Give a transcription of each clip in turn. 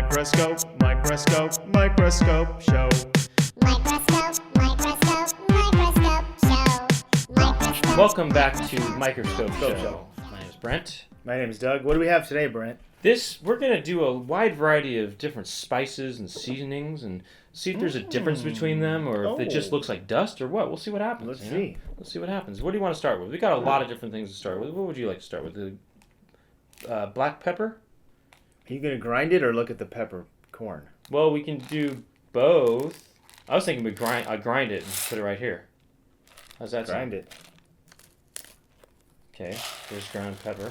Microscope, microscope, microscope show. Microscope, microscope, microscope show. Microscope. Welcome back to Microscope Show. My name is Brent. My name's Doug. What do we have today, Brent? We're going to do a wide variety of different spices and seasonings and see if there's a difference between them or if it just looks like dust or what. We'll see what happens. Let's see. Let's see what happens. What do you want to start with? We got a lot of different things to start with. What would you like to start with? The black pepper? Are you going to grind it or look at the peppercorn? Well, we can do both. I was thinking I'd grind it and put it right here. How's that sound? Grind it. Okay, here's ground pepper.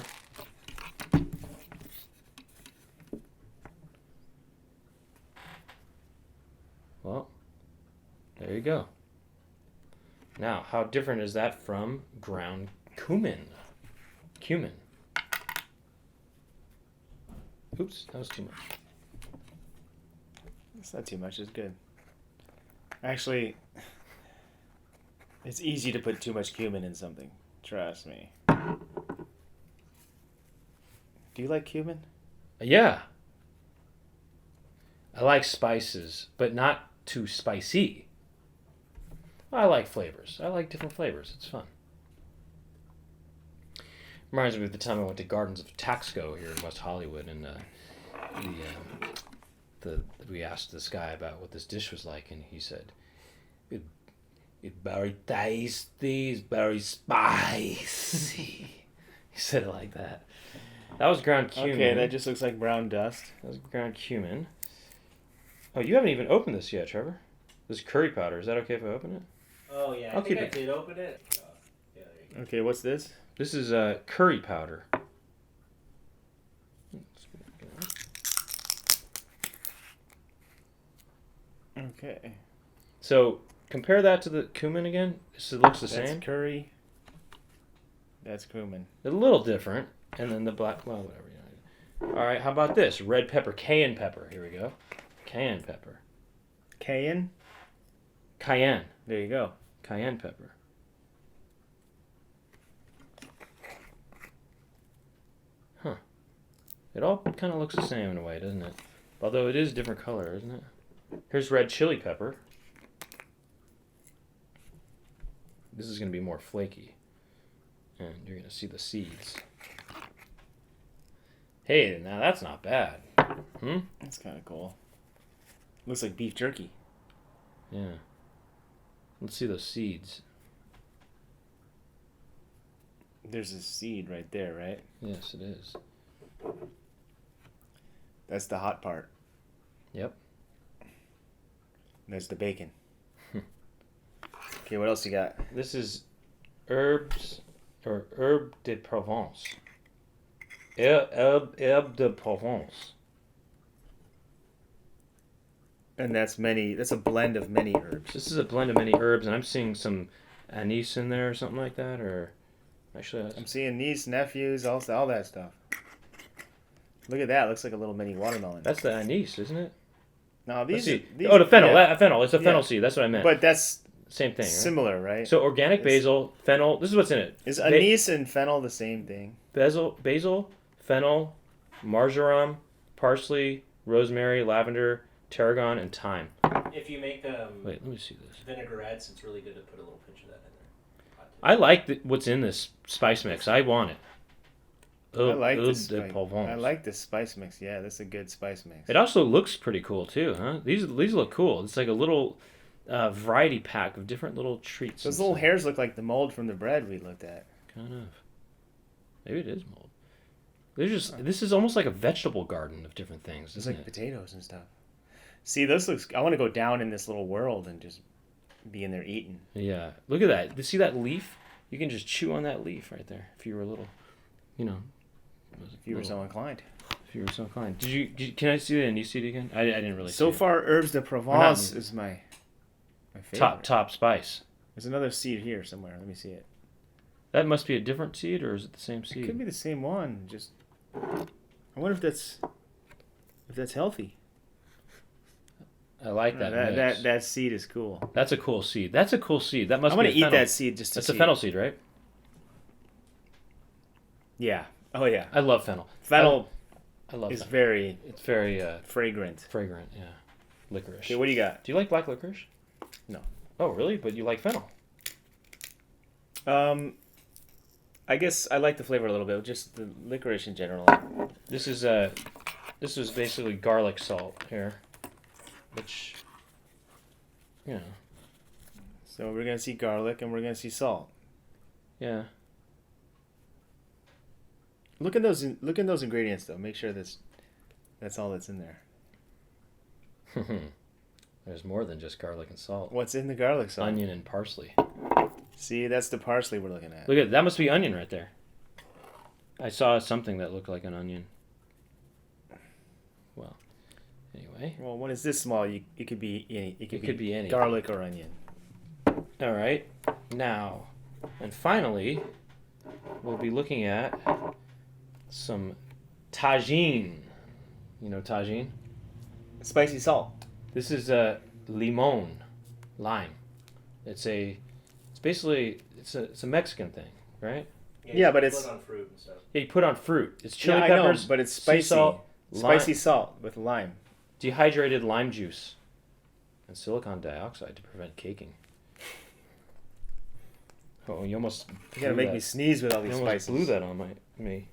Well, there you go. Now, how different is that from ground cumin? Cumin. Oops, that was too much. It's not too much. It's good. Actually, it's easy to put too much cumin in something. Trust me. Do you like cumin? Yeah. I like spices, but not too spicy. I like flavors. I like different flavors. It's fun. Reminds me of the time I went to Gardens of Taxco here in West Hollywood, and we asked this guy about what this dish was like, and he said, "It's very tasty. It's very spicy." He said it like that. That was ground cumin. Okay, that just looks like brown dust. That was ground cumin. Oh, you haven't even opened this yet, Trevor. This is curry powder. Is that okay if I open it? Oh, yeah. I'll I think keep I it. did open it. Oh, yeah, there you go. Okay, what's this? This is curry powder. Okay. So compare that to the cumin again. It looks the That's same. curry. That's cumin. A little different. And then the black, well, whatever. All right, how about this? Red pepper, cayenne pepper. Here we go. Cayenne pepper. Cayenne? Cayenne. There you go. Cayenne pepper. Huh. It all kind of looks the same in a way, doesn't it? Although it is different color, isn't it? Here's red chili pepper. This is going to be more flaky. And you're going to see the seeds. Hey, now that's not bad. That's kind of cool. Looks like beef jerky. Yeah. Let's see those seeds. There's a seed right there, right? Yes, it is. That's the hot part. Yep. There's the bacon. Okay, what else you got? This is herbs or herbe de Provence. Herbe de Provence. And that's a blend of many herbs. This is a blend of many herbs, and I'm seeing some anise in there or something like that, or actually, I'm seeing niece, nephews, all that stuff. Look at that. Looks like a little mini watermelon. that's the anise, isn't it? No, Let's these. see. These Oh, the fennel. yeah. Fennel. It's a fennel Yeah. seed. That's what I meant. But that's Same thing, right? similar, right? So organic basil, fennel. This is what's in it. Is anise and fennel the same thing? Basil, fennel, marjoram, parsley, rosemary, lavender, tarragon, and thyme. If you make Wait, let me see this. vinaigrettes, it's really good to put a little pinch of that in there. I like what's in this spice mix. I want it. I like this. de Provence. I like this spice mix. Yeah, that's a good spice mix. It also looks pretty cool too, huh? These look cool. It's like a little variety pack of different little treats. Those and little stuff. hairs look like the mold from the bread we looked at. Kind of. Maybe it is mold. This is almost like a vegetable garden of different things, It's isn't like it? potatoes and stuff. See, this looks. I want to go down in this little world and just be in there eating. Yeah. Look at that. You see that leaf? You can just chew on that leaf right there if you were a little, If you were so inclined. If you were so inclined. Can I see the anise seed again? I didn't really see So it. far, herbes de Provence is my favorite. Top spice. There's another seed here somewhere. Let me see it. That must be a different seed, or is it the same seed? It could be the same one. Just, I wonder if that's healthy. I like that. Mix. That seed is cool. That's a cool seed. That must. I'm gonna be a eat fennel. that seed just to That's see. a fennel seed, right? Yeah. Oh yeah. I love fennel. Fennel. I love is that. very It's very fragrant. fragrant. Yeah, licorice. Okay, what do you got? Do you like black licorice? No. Oh, really? But you like fennel? I guess I like the flavor a little bit, just the licorice in general. This is basically garlic salt here, which, you know, So we're gonna see garlic and we're gonna see salt. yeah. Look at those ingredients though. Make sure that's all that's in there. There's more than just garlic and salt. What's in the garlic salt? Onion and parsley. See, that's the parsley we're looking at. Look at that. Must be onion right there. I saw something that looked like an onion. Well, anyway. Well, when it's this small, it could be any. It It could be any. garlic or onion. All right. Now, and finally, we'll be looking at some tagine. You know tagine? Spicy salt. This is limon, lime. It's basically a Mexican thing, right? Yeah, but put it's- on fruit and stuff. Yeah, you put on fruit. It's chili yeah, peppers, I know, but it's sea spicy. salt, Spicy lime, salt with lime. dehydrated lime juice, and silicon dioxide to prevent caking. Oh, you almost You gotta make me sneeze with all You these almost spices. blew that on me.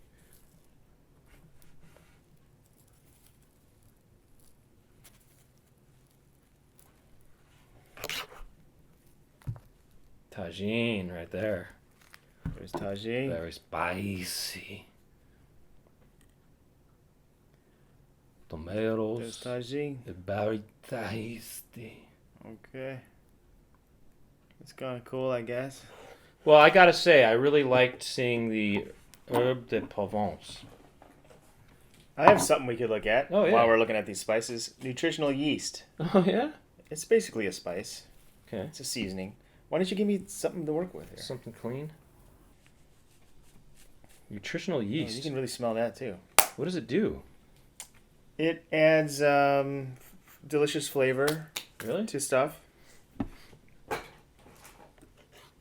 Tagine right there. There's tagine. Very spicy. There's Tomatoes. tagine. Very tasty. Okay. It's kind of cool, I guess. Well, I gotta say, I really liked seeing the herb de Provence. I have something we could look at Oh, yeah. while we're looking at these spices. Nutritional yeast. Oh, yeah? It's basically a spice. Okay. It's a seasoning. Why don't you give me something to work with here? Something clean. Nutritional Oh, yeast. you can really smell that too. What does it do? It adds delicious flavor Really? to stuff.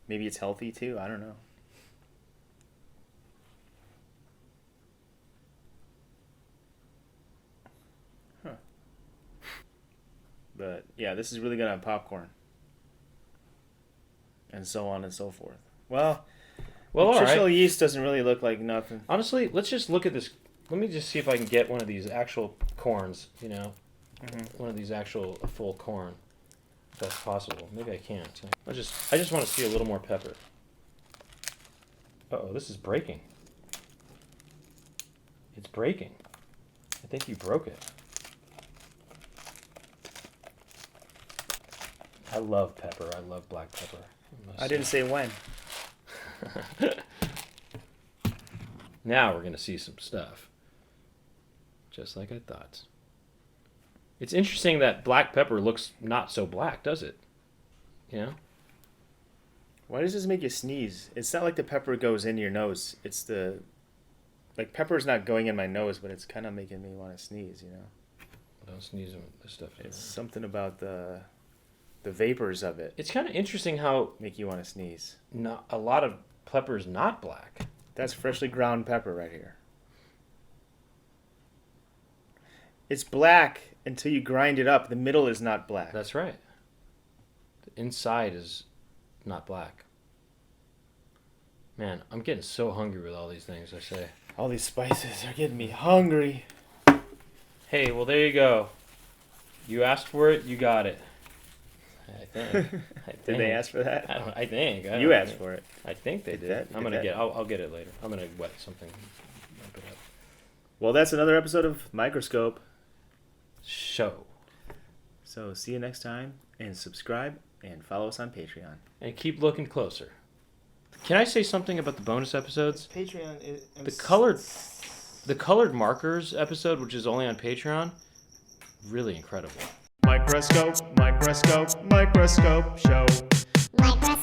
Maybe it's healthy too. I don't know. Huh. But yeah, this is really good on popcorn. And so on and so forth. Well, Well, all nutritional right. yeast doesn't really look like nothing. Honestly, let's just look at this. Let me just see if I can get one of these actual corns, you know? One of these actual full corn. If that's possible. Maybe I can't. I just want to see a little more pepper. Uh-oh, this is breaking. It's breaking. I think you broke it. I love pepper. I love black pepper. I didn't say when. Now we're going to see some stuff. Just like I thought. It's interesting that black pepper looks not so black, does it? You know? Why does this make you sneeze? It's not like the pepper goes in your nose. It's the... Like, pepper's not going in my nose, but it's kind of making me want to sneeze, you know? Don't sneeze on this stuff. It's something about the vapors of it It's kind of interesting how make you want to sneeze. not a lot of pepper's not black. That's freshly ground pepper right here. It's black until you grind it up. The middle is not black. That's right. The inside is not black. Man, I'm getting so hungry with all these things, I say. All these spices are getting me hungry. Hey, well, there you go. You asked for it, you got it. I think. Did they ask for that? I think. You asked for it. I think they Get did. that- I'm get gonna that. get. I'll get it later. I'm gonna wet something. Wipe it up. Well, that's another episode of Microscope. Show. So see you next time, and subscribe and follow us on Patreon. And keep looking closer. Can I say something about the bonus episodes? Patreon is The colored markers episode, which is only on Patreon, really incredible. Microscope, microscope, microscope show. Microscope.